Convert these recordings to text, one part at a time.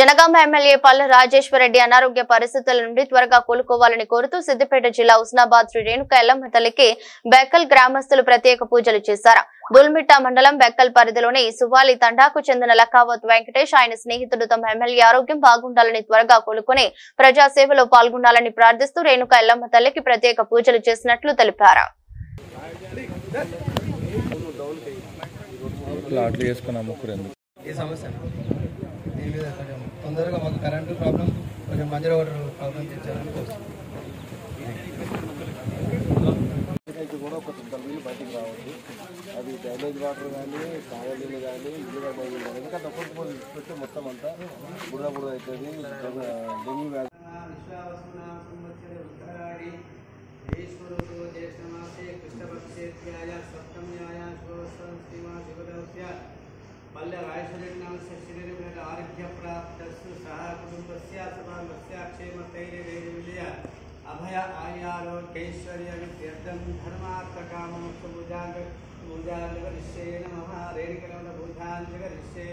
Janagama MLA పల్ల రాజేశ్వరరెడ్డి అనారోగ్య పరిస్థితుల నుండి త్వరగా కోలుకోవాలని కోరుతూ సిద్దిపేట జిల్లా హుస్నాబాద్ శ్రీ రేణుక ఎల్లమ్మ తల్లికి బెక్కల్ గ్రామస్తులు ప్రత్యేక పూజలు చేశారు. బుల్మిట్ట మండలం బెక్కల్ పరిధిలోని సువాలి తండాకు చెందిన లకావత్ వెంకటేష్ ఆయన స్నేహితుడు తమ ఎమ్మెల్యే ఆరోగ్యం బాగుండాలని త్వరగా కోలుకుని ప్రజాసేవలో పాల్గొనాలని ప్రార్థిస్తూ రేణుక ఎల్లమ్మ తల్లికి ప్రత్యేక పూజలు చేసినట్లు తెలిపారు. తొందరగా మాకు కరెంటు ప్రాబ్లం కొంచెం మంజర వాటర్ ప్రాబ్లం తెచ్చారని కూడా ఒక నీళ్ళు బయటికి రావద్దు. అది డ్రైనేజ్ వాటర్ కానీ కావలీలు కానీ ఇల్లు కానీ ఎందుకంటే ఒక్కొక్క పెట్టి మొత్తం అంతా బురద అవుతుంది. డెంగ్యూ వ్యాధి पल्ले रायश्वरेण आरोग्य प्राप्त सह कुटुंबस्य समानस्य क्षेमस्थैर्यविजय अभय आयारोग्यैश्वर्य विद्यर्थं धर्मार्थकाममुद्यागरिष्ये नमः रेणुकरमण भूताञ्जगरिष्ये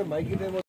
మైకి